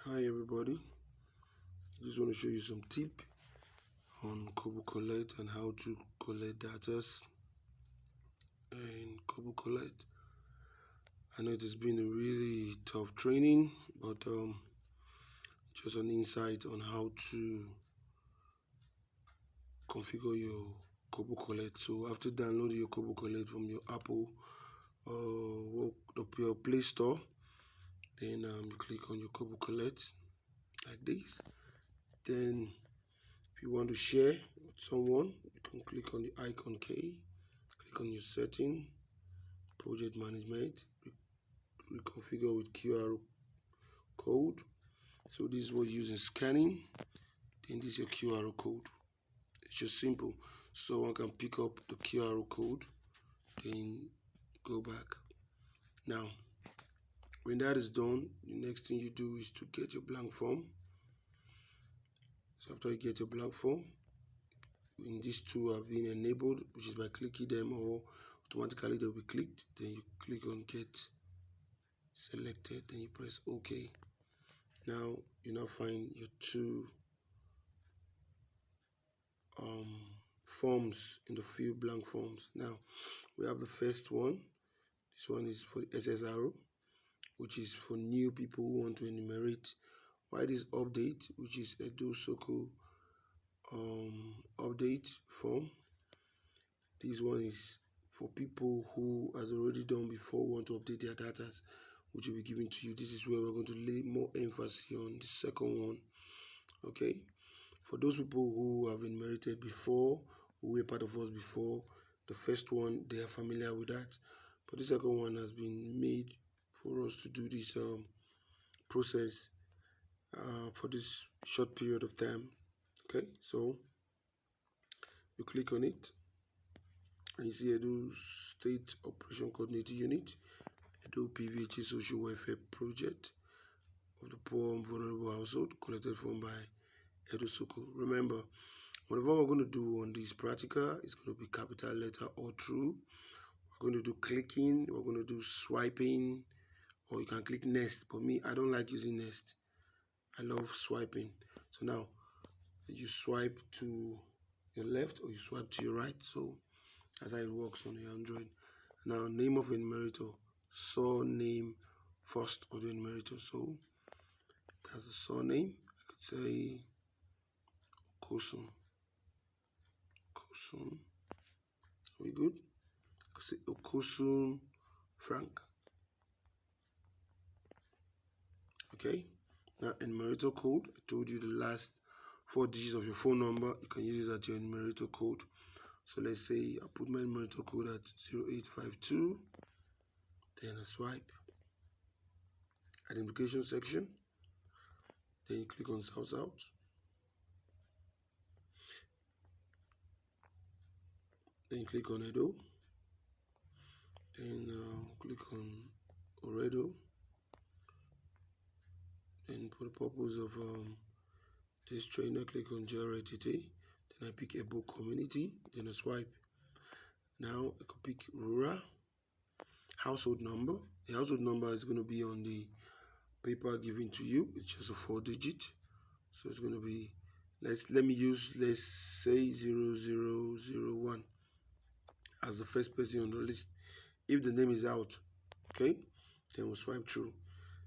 Hi everybody, just want to show you some tip on Kobocollect and how to collect data in Kobocollect. I know it has been a really tough training, but just an insight on how to configure your Kobocollect. So after downloading your Kobocollect from your Apple or your Play Store, then you click on your Kobocollect like this. Then if you want to share with someone, you can click on the icon K, click on your setting, project management, reconfigure with QR code. So this is what you're using scanning, then this is your QR code. It's just simple. So one can pick up the QR code, then go back. Now, when that is done, the next thing you do is to get your blank form. So after you get your blank form, when these two have been enabled, which is by clicking them or automatically they'll be clicked, then you click on get selected, then you press OK. Now you now find your two forms in the field blank forms. Now we have the first one. This one is for the SSRO, which is for new people who want to enumerate. Why this update, which is a do Soko update form. This one is for people who has already done before want to update their data, which will be given to you. This is where we're going to lay more emphasis on the second one. Okay, for those people who have enumerated before, who were part of us before, the first one they are familiar with that, but the second one has been made for us to do this process for this short period of time. Okay, so you click on it and you see Edo State Operation Coordinating Unit, Edo PVHA Social Welfare Project of the Poor and Vulnerable Household, collected from by Edo Soko. Remember, whatever we're going to do on this practical is going to be capital letter or true. We're going to do clicking, we're going to do swiping, or you can click next. But me, I don't like using next. I love swiping. So now you swipe to your left or you swipe to your right. So that's how it works on the Android. Now, name of enumerator, surname first of the enumerator. So that's the surname. I could say Kosun. Are we good? I could say Okosun Frank. Okay. Now, enumerator code. I told you the last 4 digits of your phone number. You can use it as your enumerator code. So let's say I put my enumerator code at 0852. Then I swipe. Identification section. Then you click on South Out. Then click on Edo. Then click on Oredo. Then for the purpose of this trainer, click on GRTT. Then I pick a book community. Then I swipe. Now I could pick rural household number. The household number is going to be on the paper given to you. It's just a 4-digit. So it's going to be, let's say 0001 as the first person on the list. If the name is out, okay, then we'll swipe through.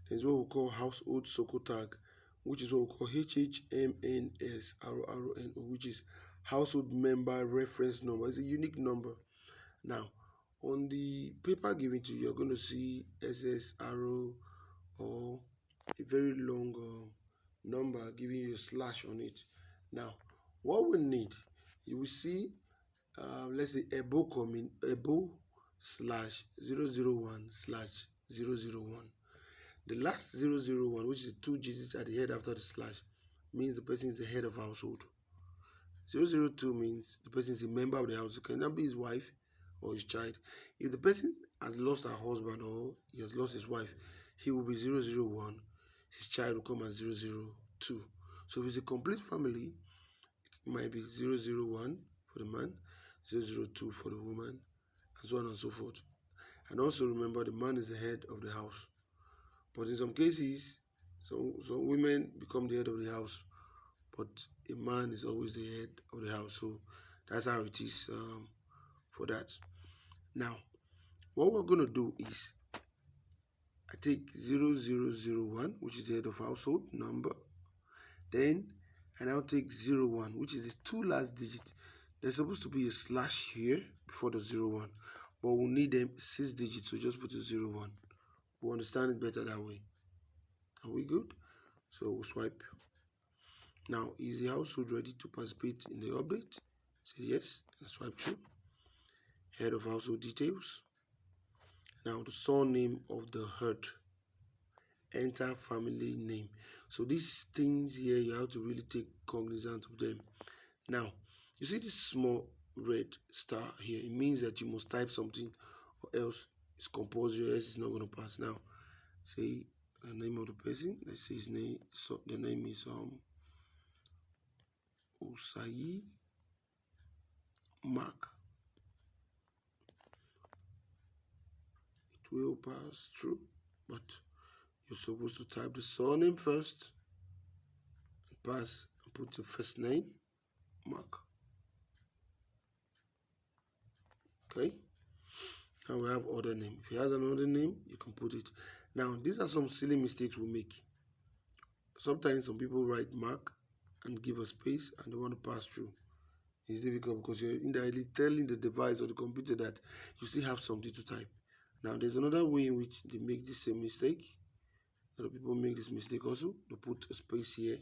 There's what we call household Soko tag, which is what we call HHMNSRRNO, which is household member reference number. It's a unique number. Now, on the paper given to you, you're going to see SSRO or a very long number giving you a slash on it. Now, what we need, you will see, let's say ebo slash 001 slash 001. The last 001, which is 2 digits at the head after the slash, means the person is the head of household. 002 means the person is a member of the house. It cannot be his wife or his child. If the person has lost her husband or he has lost his wife, he will be 001. His child will come as 002. So if it's a complete family, it might be 001 for the man, 002 for the woman, and so on and so forth. And also remember, the man is the head of the house. But in some cases, So women become the head of the house, but a man is always the head of the house. So that's how it is for that. Now, what we're going to do is I take 0001, which is the head of household number. Then I now take 01, which is the two last digits. There's supposed to be a slash here before the 01, but we'll need them 6 digits, so just put a 01. We'll understand it better that way. Are we good? So we'll swipe. Now, is the household ready to participate in the update? Say yes, and swipe through. Head of household details. Now, the surname of the herd. Enter family name. So these things here, you have to really take cognizance of them. Now, you see this small red star here. It means that you must type something, or else it's compulsory, else it's not going to pass. Now, say the name of the person. Let's say his name. So the name is Osai Mark. It will pass through, but you're supposed to type the surname first and pass and put the first name, Mark. Okay. Now we have other name. If he has another name, you can put it. Now, these are some silly mistakes we make. Sometimes some people write Mark and give a space and they want to pass through. It's difficult because you're indirectly telling the device or the computer that you still have something to type. Now, there's another way in which they make the same mistake. A lot of people make this mistake also. They put a space here,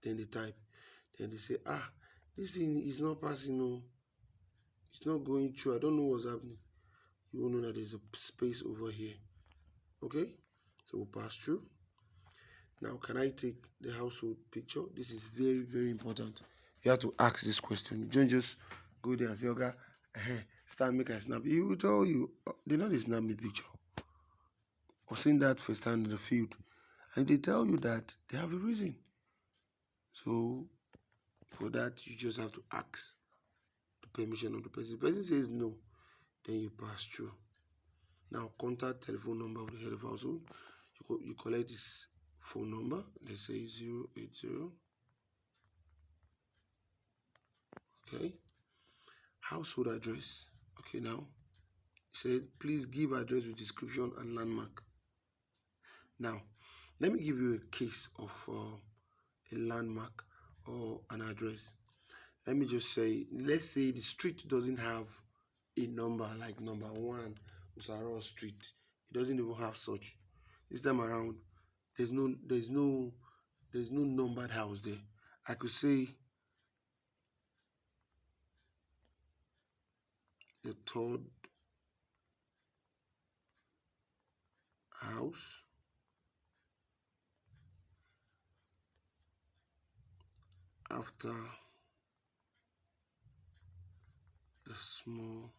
then they type. Then they say, this thing is not passing, no. It's not going through. I don't know what's happening. You will know that there's a space over here. Okay? So we'll pass through. Now, can I take the household picture? This is very, very important. You have to ask this question. You don't just go there and say, okay, stand, make a snap. He will tell you, they know they snap me picture. I've seen that first hand in the field. And they tell you that they have a reason. So, for that, you just have to ask the permission of the person. The person says no, then you pass through. Now, contact telephone number of the head of household. You collect his phone number. Let's say 080. Okay. Household address. Okay, now he said, please give address with description and landmark. Now, let me give you a case of a landmark or an address. Let me just say, let's say the street doesn't have a number like number 1 Usaro Street. It doesn't even have such. This time around, there's no numbered house there. I could say the third house after the small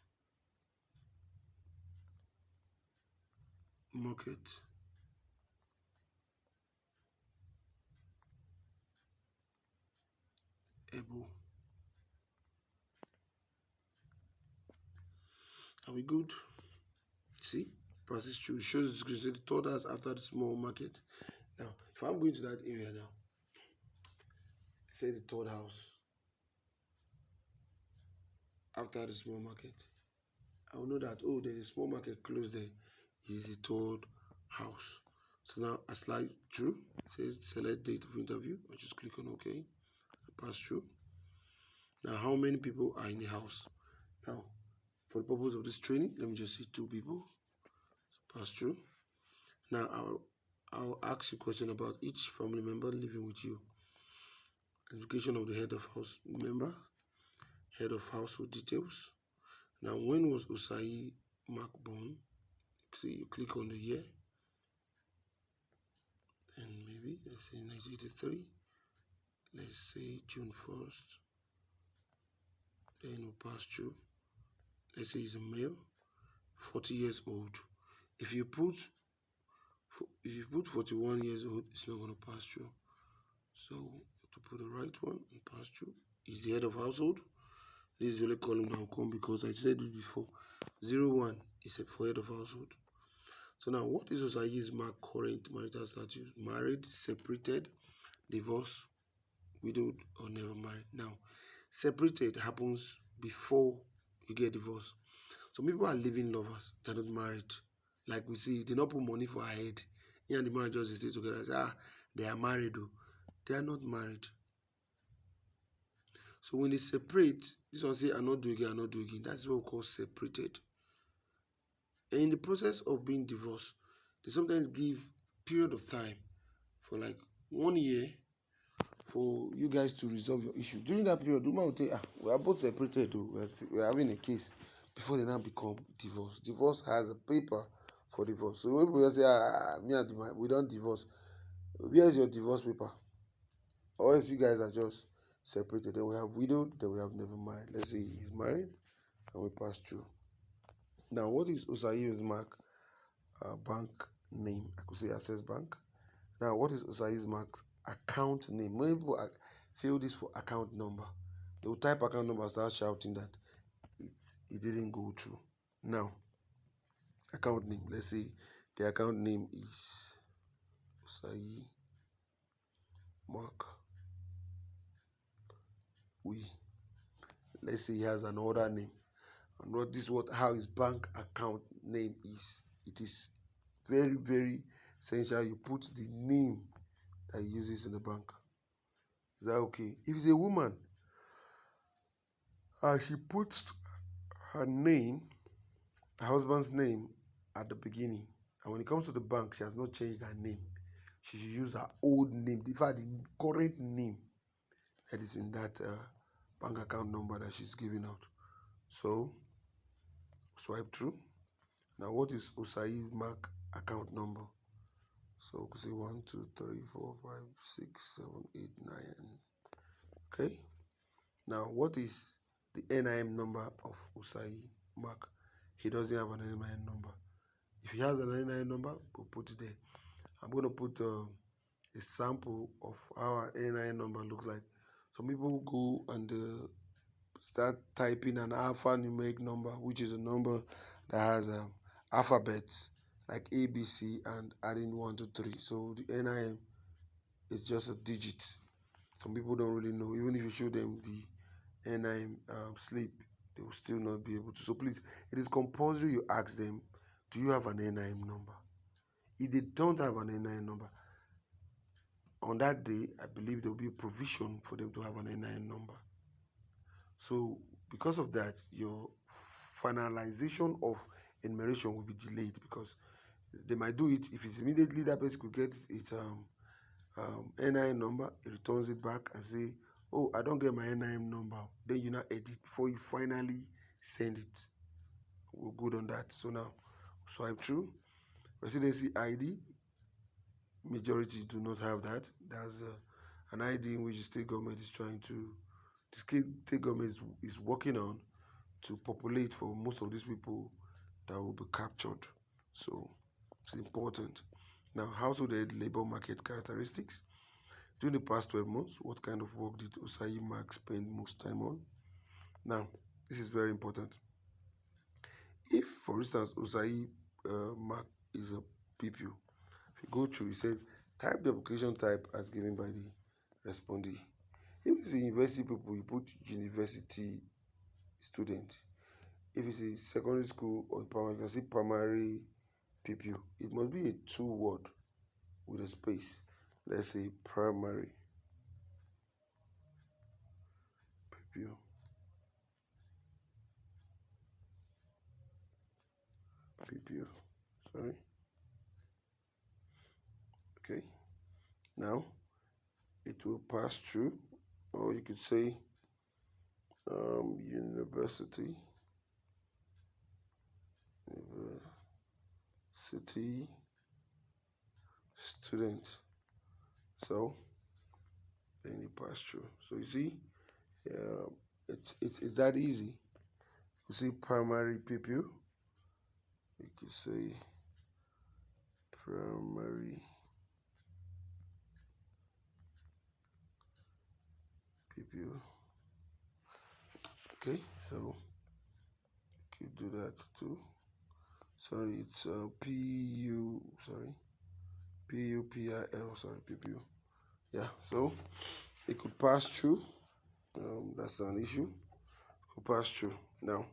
market. Able. Are we good? See? Passes through. Shows the third house after the small market. Now, if I'm going to that area now, say the third house after the small market, I will know that, oh, there's a small market close there. Is the third house. So now I slide through. It says select date of interview. I just click on OK. I pass through. Now, how many people are in the house? Now, for the purpose of this training, let me just say 2 people. So pass through. Now, I'll ask you a question about each family member living with you. Identification of the head of house member, head of household details. Now, when was Osai Mark born? See, you click on the year, and maybe let's say 1983. Let's say June 1st. Then we'll pass through. Let's say he's a male, 40 years old. If you put 41 years old, it's not going to pass through. So to put the right one and pass through. Is the head of household. This is the only column that will come because I said it before. 01 is for head of household. So now, what is society's mark current marital status? Married, separated, divorced, widowed, or never married? Now, separated happens before you get divorced. Some people are living lovers, they're not married. Like we see, they not put money for her head. He and the man just stay together. Say, they are married, though. They are not married. So when they separate, this one say, I not do again, I not do again. That's what we call separated. And in the process of being divorced, they sometimes give period of time for like 1 year for you guys to resolve your issue. During that period, the woman will say, we are both separated, though. We're having a case before they now become divorced. Divorce has a paper for divorce. So when people say, me and we don't divorce, where is your divorce paper? Or if you guys are just separated, then we have widowed, then we have never married. Let's say he's married and we pass through. Now, what is Osai's mark? Bank name? I could say Access Bank. Now, what is Osai's mark? Account name. Many people fill this for account number. They will type account number and start shouting that it didn't go through. Now, account name. Let's say the account name is Osai Mark. Let's say he has another name. And what this what how his bank account name is. It is very, very essential you put the name that he uses in the bank. Is that okay? If it's a woman, she puts her name, her husband's name at the beginning. And when it comes to the bank, she has not changed her name. She should use her old name, in fact, the current name that is in that bank account number that she's giving out. So, swipe through. Now, what is Osai's mark account number? So, we could say 1, 2, 3, 4, 5, 6, 7, 8, 9. Okay. Now, what is the NIM number of Osai Mark? He doesn't have an NIM number. If he has an NIM number, we'll put it there. I'm going to put a sample of how our NIN number looks like. Some people go and start typing an alphanumeric number, which is a number that has alphabets like A, B, C, and adding 1, 2, 3. So the NIN is just a digit. Some people don't really know. Even if you show them the NIN slip, they will still not be able to. So please, it is compulsory you ask them, do you have an NIN number? If they don't have an NIN number, on that day, I believe there will be a provision for them to have an NIN number. So because of that, your finalization of enumeration will be delayed because they might do it. If it's immediately that person could get its NIN number, it returns it back and say, oh, I don't get my NIN number. Then you now edit before you finally send it. We're good on that. So now, swipe through. Residency ID, majority do not have that. That's an ID in which the state government is trying to, the state government is working on to populate for most of these people that will be captured. So it's important. Now, household labor market characteristics. During the past 12 months, what kind of work did Osai Mark spend most time on? Now, this is very important. If, for instance, Osai Mark is a PPU, if you go through, it says type the application type as given by the respondee. If it's a university people, you put university student. If it's a secondary school or primary, you can see primary PPU. It must be a 2-word with a space. Let's say primary PPU. PPU. Sorry. Okay. Now it will pass through, or you could say university student. So then you pass through. So you see, it's that easy. You see primary PPU. You could say primary PPU. Okay, so you could do that too. Sorry, it's PU. Sorry, PUPIL. Sorry, PPU. Yeah. So it could pass through. That's not an issue. It could pass through. Now,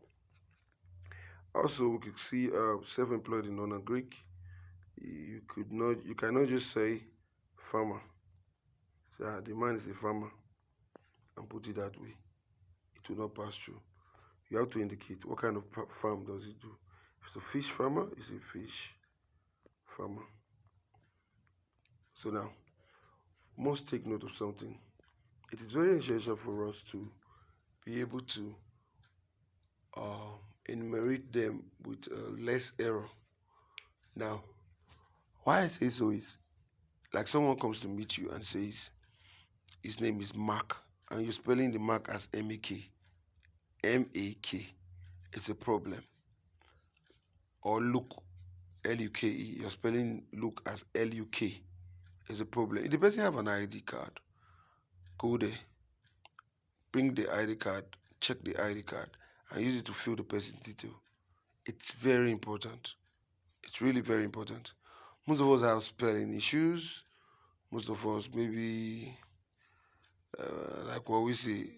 also we could see self-employed in non-Greek. You cannot just say farmer. So, the man is a farmer and put it that way. It will not pass through. You have to indicate what kind of farm does it do. If it's a fish farmer, it's a fish farmer. So now, we must take note of something. It is very essential for us to be able to enumerate them with less error. Now, why I say so is like someone comes to meet you and says his name is Mark, and you're spelling the Mark as M-A-K. M-A-K. It's a problem. Or Luke, L-U-K-E. You're spelling Luke as L-U-K. It's a problem. If the person have an ID card, go there, bring the ID card, check the ID card, and use it to fill the person's detail. It's very important. It's really very important. Most of us have spelling issues. Most of us maybe, like what we say,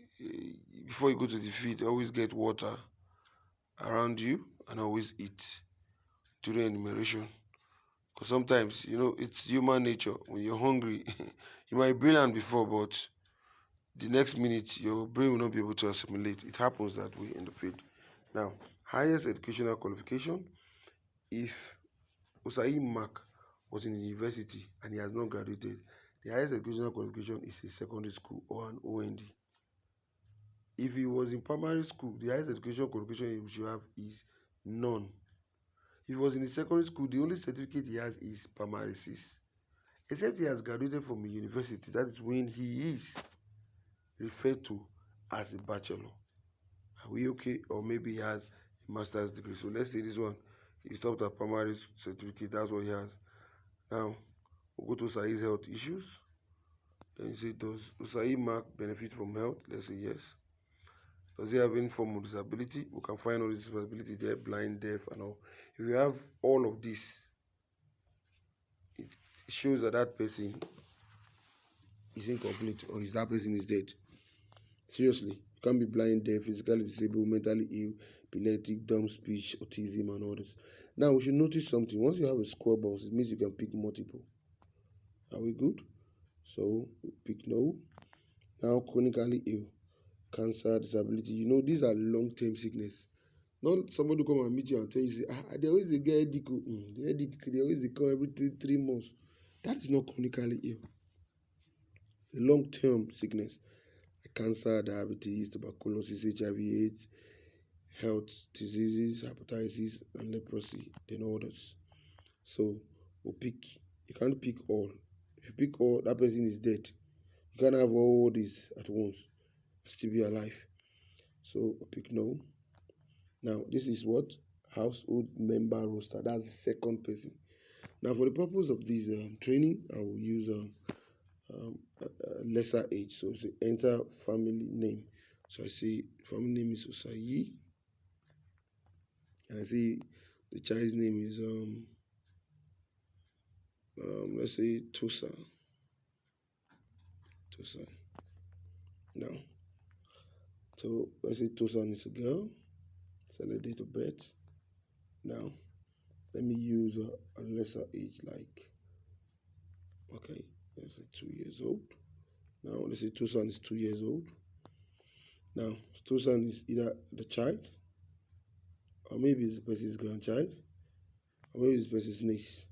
before you go to the field, always get water around you and always eat during enumeration. Because sometimes, it's human nature. When you're hungry, you might be brilliant before, but the next minute your brain will not be able to assimilate. It happens that way in the field. Now, highest educational qualification, if Usai Mark was in the university and he has not graduated, the highest educational qualification is a secondary school or an OND. If he was in primary school, the highest educational qualification he should have is none. If he was in the secondary school, the only certificate he has is primary 6. Except he has graduated from a university, that is when he is referred to as a bachelor. Are we okay? Or maybe he has a master's degree. So let's say this one, he stopped at primary certificate, that's what he has. Now, we'll go to Usai's health issues. Then you say, does Usai Mark benefit from health? Let's say yes. Does he have any form of disability? We can find all the disability there, blind, deaf, and all. If you have all of this, it shows that that person is incomplete or that person is dead. Seriously, you can't be blind, deaf, physically disabled, mentally ill, epileptic, dumb speech, autism, and all this. Now, we should notice something. Once you have a square box, it means you can pick multiple. Are we good? So, we pick no. Now, chronically ill, cancer, disability. These are long-term sickness. Not somebody come and meet you and tell you, say, they always they get headache. The headache, they always they come every 3 months. That is not chronically ill. A long-term sickness, like cancer, diabetes, tuberculosis, HIV/AIDS, health diseases, hepatitis, and leprosy, then others. So we'll pick. You can't pick all. If you pick all, that person is dead. You can't have all this at once and still be alive. So we'll pick no. Now this is what household member roster. That's the second person. Now for the purpose of this training, I will use lesser age. So say enter family name. So I say family name is Osayi, and I say the child's name is let's say Tosa. Now, so let's say Tosan is a girl. Select date of birth. Now, let me use a lesser age, like, okay, let's say 2 years old. Now, let's say Tosan is 2 years old. Now, Tosan is either the child, or maybe it's the person's grandchild, or maybe it's the person's niece.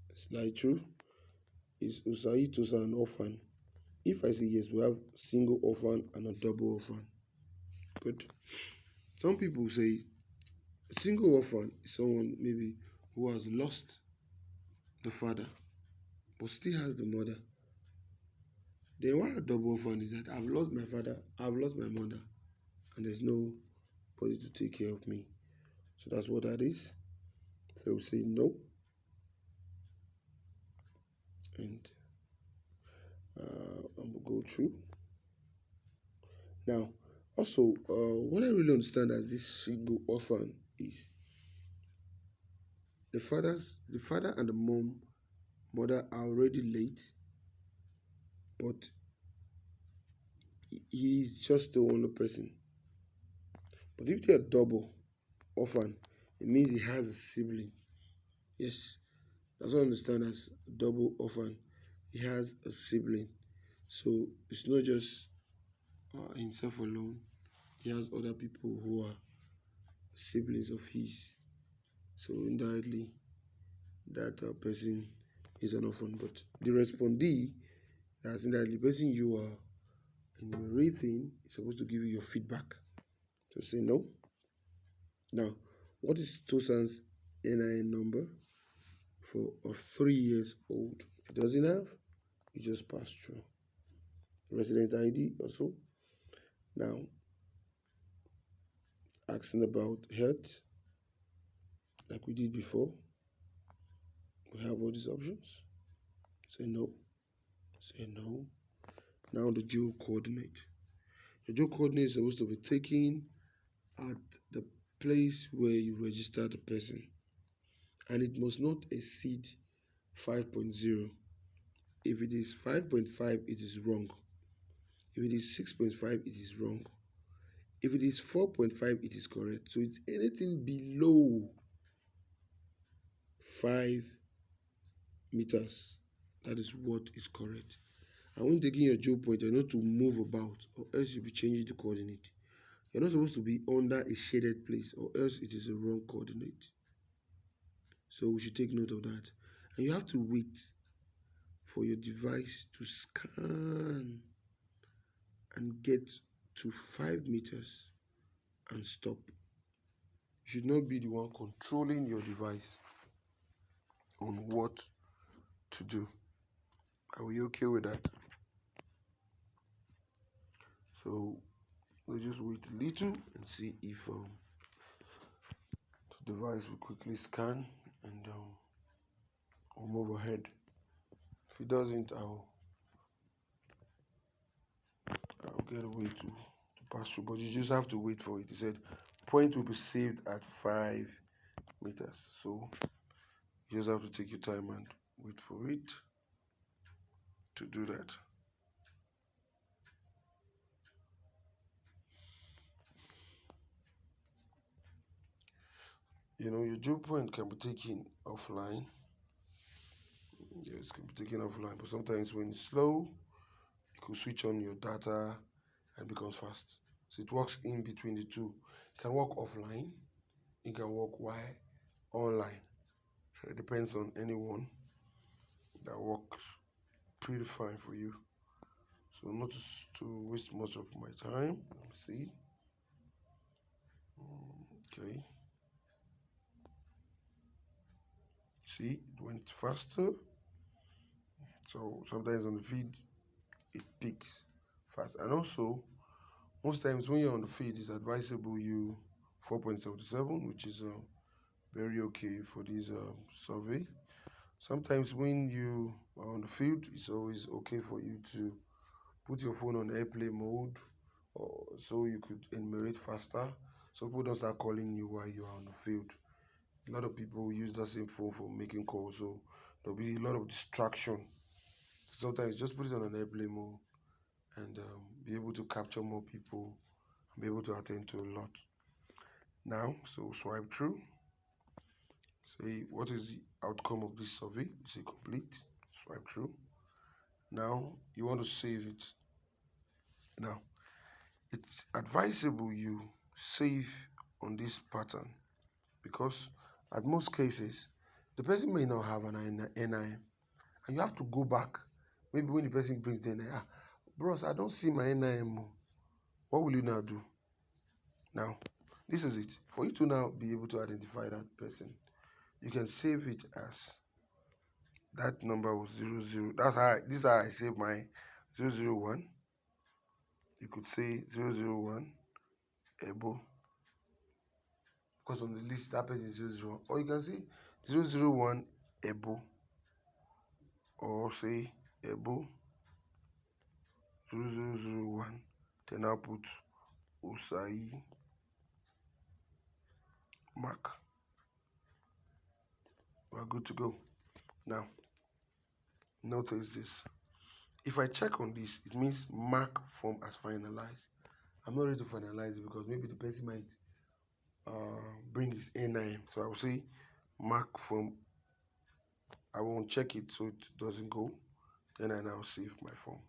It's like true. Is Usai Tosan an orphan? If I say yes, we have single orphan and a double orphan. Good. Some people say a single orphan is someone maybe who has lost the father but still has the mother. Then why a double orphan is that I've lost my father, I've lost my mother, and there's nobody to take care of me. So that's what that is. So we say no. And I'm going to go through. Now, also, what I really understand as this single orphan is the father and the mother are already late, but he is just the only person. But if they are double orphan, it means he has a sibling. Yes, that's what I understand as double orphan. He has a sibling. So it's not just himself alone. He has other people who are siblings of his. So indirectly, that person is an orphan. But the respondee, that's indirectly the person you are enumerating, is supposed to give you your feedback. So say no. Now, what is Tosan's NIN number for of 3 years old? If it doesn't have, you just pass through. Resident ID also. Now, asking about health, like we did before. We have all these options. Say no. Say no. Now the geo coordinate. The geo coordinate is supposed to be taken at the place where you register the person, and it must not exceed 5.0. If it is 5.5, it is wrong. If it is 6.5, it is wrong. If it is 4.5, it is correct. So it's anything below 5 meters. That is what is correct. And when taking your geo point, you're not to move about, or else you'll be changing the coordinate. You're not supposed to be under a shaded place, or else it is a wrong coordinate. So we should take note of that. And you have to wait for your device to scan and get to 5 meters and stop. You should not be the one controlling your device on what to do. Are we okay with that? So we'll just wait a little and see if the device will quickly scan and we'll move ahead. If it doesn't, I'll get a way to pass through, but you just have to wait for it. He said point will be saved at 5 meters. So you just have to take your time and wait for it to do that. Your geo point can be taken offline. Yes, it can be taken offline, but sometimes when it's slow, you could switch on your data and becomes fast. So it works in between the two. It can work offline, it can work while online. So it depends on anyone that works pretty fine for you. So not to waste much of my time. Let me see. Okay. See, it went faster. So sometimes on the feed, it peaks fast. And also, most times when you're on the feed, it's advisable you 4.77, which is very okay for this survey. Sometimes when you are on the field, it's always okay for you to put your phone on airplane mode, or so you could enumerate faster, so people don't start calling you while you are on the field. A lot of people use that same phone for making calls, so there'll be a lot of distraction. Sometimes just put it on an airplane mode and be able to capture more people and be able to attend to a lot. Now, so swipe through. Say what is the outcome of this survey? Say complete. Swipe through. Now you want to save it. Now it's advisable you save on this pattern, because at most cases the person may not have an NIN, and you have to go back. Maybe when the person brings the NIN, bros, I don't see my NIN. What will you now do? Now, this is it. For you to now be able to identify that person, you can save it as that number was 00. This is how I save my 001. You could say 001 Ebo, because on the list that person is 001. Or you can say 001 Ebo, or say Ebo 0001. Then I'll put Usai Mark. we're good to go. Now, notice this. If I check on this, it means mark form as finalized. I'm not ready to finalize it because maybe the person might bring his N9. So I will say mark form. I won't check it so it doesn't go. Then I now save my form.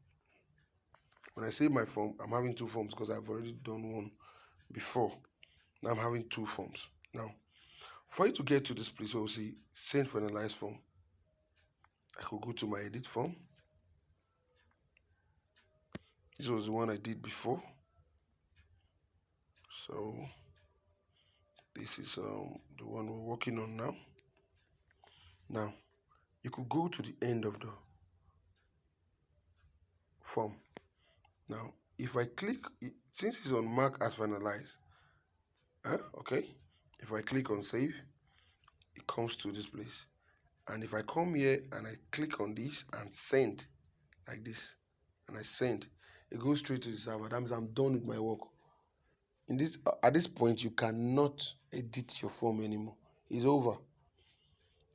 When I save my form, I'm having two forms because I've already done one before. Now I'm having two forms. Now, for you to get to this place where we see send finalized form, I could go to my edit form. This was the one I did before. So this is the one we're working on now. Now, you could go to the end of the form. Now, if I click, since it's on mark as finalized, okay, if I click on save, it comes to this place. And if I come here and I click on this and send, like this, and I send, it goes straight to the server. That means I'm done with my work. In this, at this point, you cannot edit your form anymore. It's over.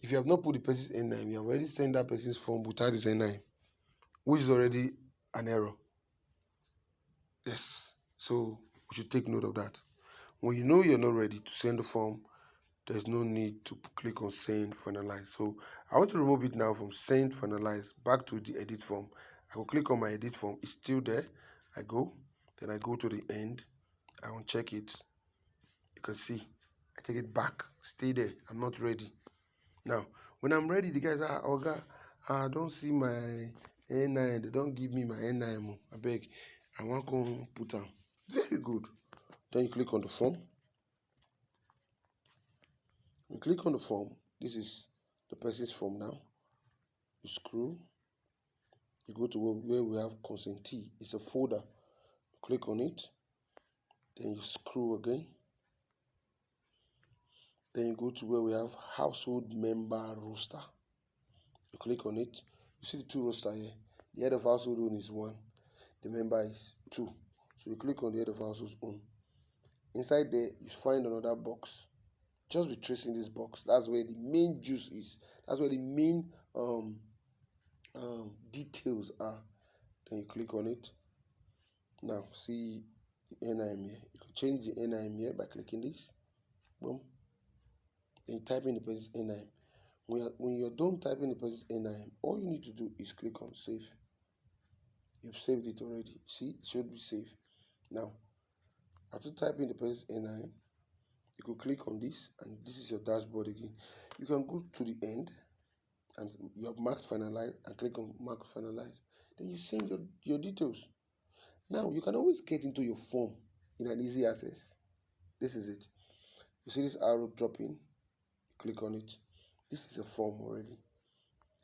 If you have not put the person's N9, you have already sent that person's form without his N9, which is already an error. Yes. So we should take note of that. When you know you're not ready to send the form, there's no need to click on send finalize. So I want to remove it now from send finalize back to the edit form. I will click on my edit form. It's still there. I go, then I go to the end. I uncheck it. You can see I take it back. Stay there. I'm not ready. Now, when I'm ready, the guys are, Oga, I don't see my N9. They don't give me my N9. I beg. I want to put them. Very good. Then you click on the form. You click on the form. This is the person's form now. You scroll. You go to where we have consentee. It's a folder. You click on it. Then you scroll again. Then you go to where we have household member roster. You click on it. You see the two roster here. The head of household own is 1. The member is 2. So you click on the head of household own. Inside there, you find another box. Just be tracing this box. That's where the main juice is. That's where the main details are. Then you click on it. Now see the NIM here. You can change the NIM here by clicking this. Boom. Then you type in the person's NIM. When you're done typing the person's NIM, all you need to do is click on save. You've saved it already. See, it should be saved. Now, after typing the person's NIM, you could click on this, and this is your dashboard again. You can go to the end, and you have marked finalize, and click on mark finalize. Then you send your details. Now, you can always get into your form in an easy access. This is it. You see this arrow dropping? Click on it. This is a form already.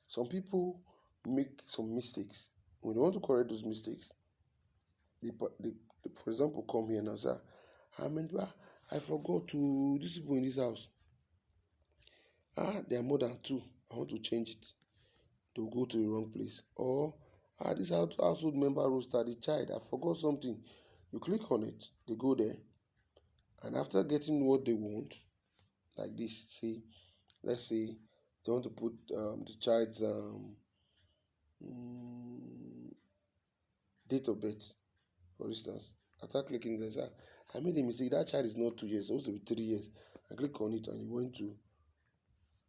Some people make some mistakes. When they want to correct those mistakes, they for example, come here and say, I forgot to, these people in this house, there are more than 2. I want to change it. They'll go to the wrong place. Or, this household member roster, the child, I forgot something. You click on it, they go there, and after getting what they want, like this, see, let's say they want to put the child's date of birth, for instance. After clicking this, I made a mistake. That child is not 2 years, it's supposed to be 3 years. I click on it and you went to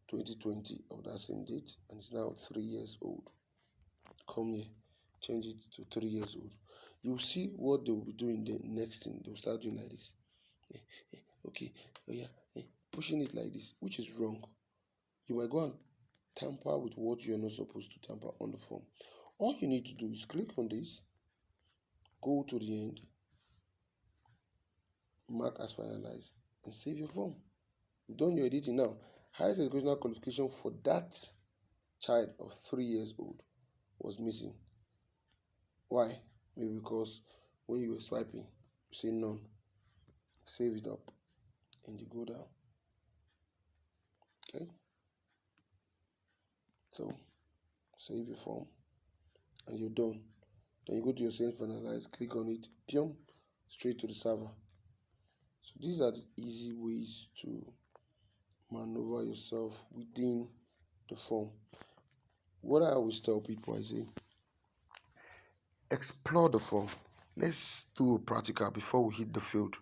2020 of that same date, and it's now 3 years old. Come here, change it to 3 years old. You'll see what they will be doing the next thing. They'll start doing like this. Okay, oh yeah, pushing it like this, which is wrong. You might go and tamper with what you're not supposed to tamper on the form. All you need to do is click on this, go to the end, mark as finalized, and save your form. You've done your editing now. Highest educational qualification for that child of 3 years old was missing. Why? Maybe because when you were swiping, you say none. Save it up, and you go down. Okay? So, save your form, and you're done. Then you go to your send finalize, click on it, pium, straight to the server. So these are the easy ways to maneuver yourself within the form. What I always tell people, I say, explore the form. Let's do a practical before we hit the field.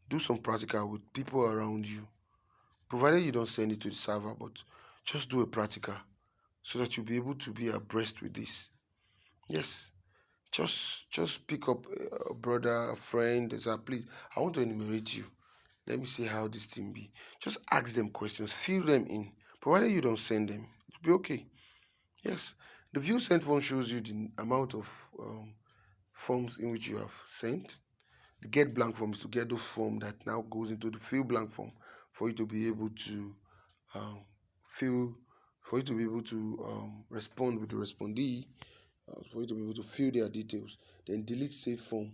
Do some practical with people around you, provided you don't send it to the server, but just do a practical so that you'll be able to be abreast with this. Yes, just pick up a brother, a friend, and say, please, I want to enumerate you. Let me see how this thing be. Just ask them questions, fill them in. Provided you don't send them, it'll be okay. Yes, the view sent form shows you the amount of forms in which you have sent. The get blank form is to get those form that now goes into the fill blank form for you to be able to um, fill, for you to be able to respond with the respondee, for you to be able to fill their details. Then delete save form,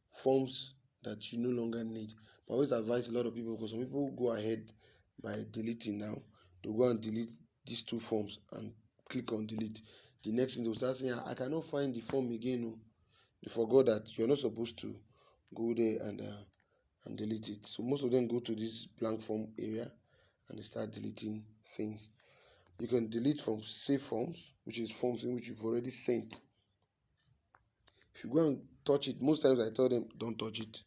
forms that you no longer need. But I always advise a lot of people, because some people go ahead by deleting now. They'll go and delete these two forms and click on delete. The next thing they'll start saying, I cannot find the form again. No. They forgot that you're not supposed to go there and delete it. So most of them go to this blank form area and they start deleting things. You can delete from save forms, which is forms in which you've already sent. If you go and touch it, most times I tell them don't touch it,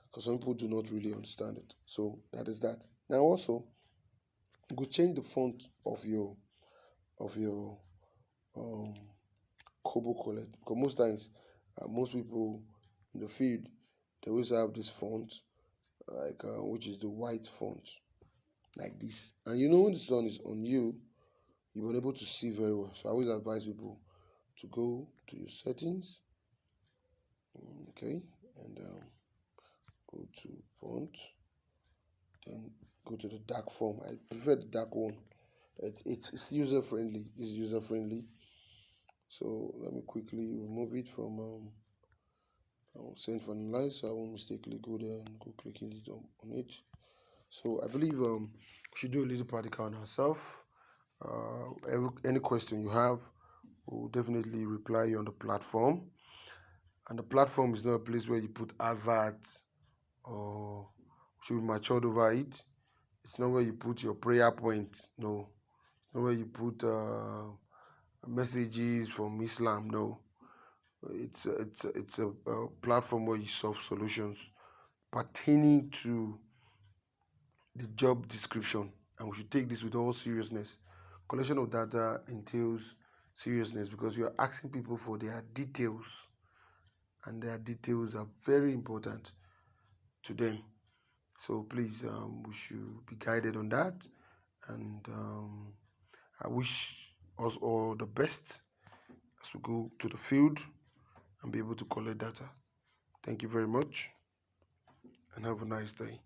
because some people do not really understand it. So that is that. Now also, you could change the font of your um Kobocollect, because most times most people in the field, they always have this font like which is the white font like this. And you know when the sun is on you, you'll be able to see very well. So I always advise people to go to your settings, okay, and go to font, then go to the dark form. I prefer the dark one. It's user friendly. It's user friendly. So let me quickly remove it from send for analyze, so I won't mistakenly go there and go clicking it on it. So I believe we should do a little practical on ourselves. Any question you have, we'll definitely reply you on the platform. And the platform is not a place where you put adverts or should be matured over it. It's not where you put your prayer points. No. It's not where you put messages from Islam. No. It's a platform where you solve solutions pertaining to the job description, and we should take this with all seriousness. Collection of data entails seriousness, because you are asking people for their details, and their details are very important to them. So please, we should be guided on that, and I wish us all the best as we go to the field and be able to collect data. Thank you very much, and have a nice day.